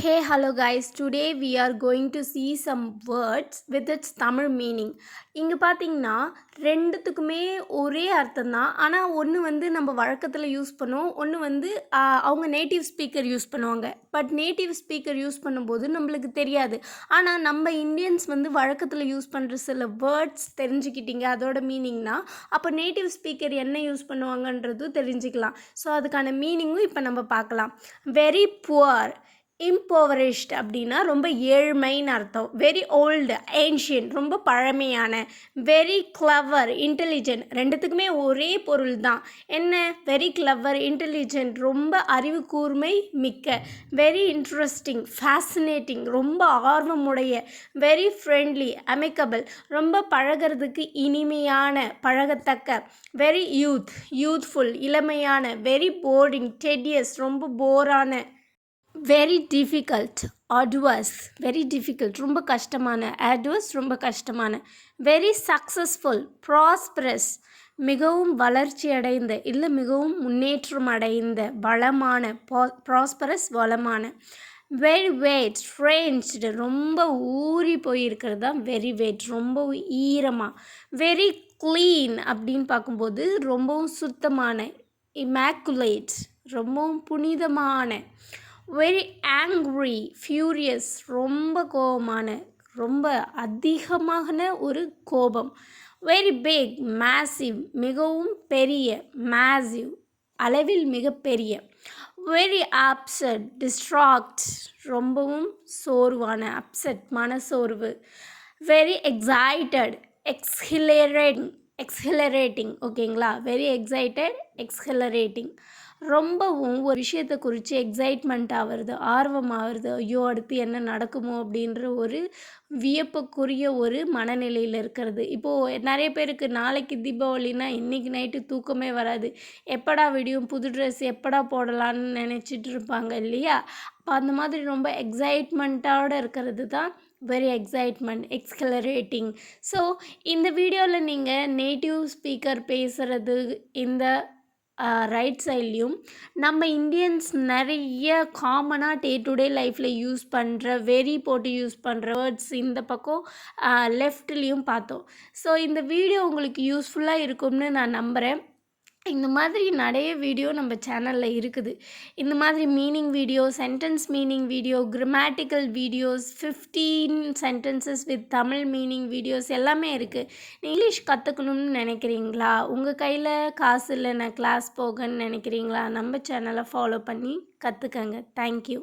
Hey, hello guys. Today we are going to see some words with its Tamil meaning. இங்கே பார்த்தீங்கன்னா ரெண்டுத்துக்குமே ஒரே அர்த்தம் தான். ஆனால் ஒன்று வந்து நம்ம வழக்கத்தில் யூஸ் பண்ணுவோம், ஒன்று வந்து அவங்க நேட்டிவ் ஸ்பீக்கர் யூஸ் பண்ணுவாங்க. பட் நேட்டிவ் ஸ்பீக்கர் யூஸ் பண்ணும்போது நம்மளுக்கு தெரியாது. ஆனால் நம்ம இந்தியன்ஸ் வந்து வழக்கத்தில் யூஸ் பண்ணுற சில வேர்ட்ஸ் தெரிஞ்சுக்கிட்டீங்க அதோட மீனிங்னா, அப்போ நேட்டிவ் ஸ்பீக்கர் என்ன யூஸ் பண்ணுவாங்கன்றதும் தெரிஞ்சுக்கலாம். ஸோ அதுக்கான மீனிங்கும் இப்போ நம்ம பார்க்கலாம். வெரி புவர், இம்போவரிஷ்ட் அப்படின்னா ரொம்ப ஏழ்மைன்னு அர்த்தம். வெரி ஓல்டு, ஏன்ஷியன்ட் ரொம்ப பழமையான. வெரி கிளவர், இன்டெலிஜென்ட் ரெண்டுத்துக்குமே ஒரே பொருள் தான். என்ன? வெரி கிளவர், இன்டெலிஜென்ட் ரொம்ப அறிவு கூர்மை மிக்க. வெரி இன்ட்ரெஸ்டிங், ஃபேசினேட்டிங் ரொம்ப ஆர்வமுடைய. வெரி ஃப்ரெண்ட்லி, அமிக்கபிள் ரொம்ப பழகிறதுக்கு இனிமையான, பழகத்தக்க. வெரி யூத்ஃபுல் இளமையான. வெரி போரிங், டெடியஸ் ரொம்ப போரான. Very difficult, adverse very difficult ரொம்ப கஷ்டமான. அட்வர்ஸ் ரொம்ப கஷ்டமான. வெரி சக்ஸஸ்ஃபுல், ப்ராஸ்பரஸ் மிகவும் வளர்ச்சி அடைந்த இல்லை மிகவும் முன்னேற்றம் அடைந்த, வளமான. ப்ராஸ்பரஸ் வளமான. வெரி வெயிட், ஸ்ட்ரேஞ்ச்டு ரொம்ப ஊறி போயிருக்கிறது தான் வெரி வெயிட் ரொம்ப ஈரமாக. வெரி க்ளீன் அப்படின்னு பார்க்கும்போது ரொம்பவும் சுத்தமான. இமேக்குலேட் ரொம்பவும் புனிதமான. வெரி ஆங்க்ரி, ஃபியூரியஸ் ரொம்ப கோபமான, ரொம்ப அதிகமான ஒரு கோபம். வெரி பிக், மேசிவ் மிகவும் பெரிய. மேசிவ் அளவில் மிகப்பெரிய. வெரி அப்செட், டிஸ்ட்ராக்ட் ரொம்பவும் சோர்வான. அப்செட் மனசோர்வு. வெரி எக்ஸைட்டட், எக்ஸ்ஹிலரேட்டிங் ஓகேங்களா. வெரி எக்ஸைட்டட், எக்ஸ்ஹிலரேட்டிங் ரொம்பவும் ஒரு விஷயத்தை குறித்து எக்ஸைட்மெண்ட் ஆகிறது, ஆர்வம் ஆகிறது. ஐயோ அடுத்து என்ன நடக்குமோ அப்படின்ற ஒரு வியப்புக்குரிய ஒரு மனநிலையில் இருக்கிறது. இப்போது நிறைய பேருக்கு நாளைக்கு தீபாவளினா இன்றைக்கி நைட்டு தூக்கமே வராது. எப்படா விடியும், புது ட்ரெஸ் எப்படா போடலான்னு நினச்சிட்டு இருப்பாங்க இல்லையா. அப்போ அந்த மாதிரி ரொம்ப எக்ஸைட்மெண்ட்டோடு இருக்கிறது தான் வெரி எக்ஸைட்மெண்ட், எக்ஸ்ஹிலரேட்டிங். ஸோ இந்த வீடியோவில் நீங்கள் நேட்டிவ் ஸ்பீக்கர் பேசுகிறது இந்த ரைட் சைட்லேயும் நம்ம இந்தியன்ஸ் நிறைய காமனாக டே டு டே லைஃப்பில் யூஸ் பண்ணுற வெரி போட்டு யூஸ் பண்ணுற வேர்ட்ஸ் இந்த பக்கம் லெஃப்ட்லேயும் பார்த்தோம். ஸோ இந்த வீடியோ உங்களுக்கு யூஸ்ஃபுல்லாக இருக்கும்னு நான் நம்புகிறேன். இந்த மாதிரி நிறைய வீடியோ நம்ம சேனலில் இருக்குது. இந்த மாதிரி meaning video, sentence meaning video, grammatical videos, 15 sentences with Tamil meaning videos எல்லாமே இருக்குது. இங்கிலீஷ் கற்றுக்கணும்னு நினைக்கிறீங்களா? உங்கள் கையில் காசு இல்லை, நான் கிளாஸ் போகன்னு நினைக்கிறீங்களா? நம்ம சேனலை ஃபாலோ பண்ணி கற்றுக்கங்க. தேங்க்யூ.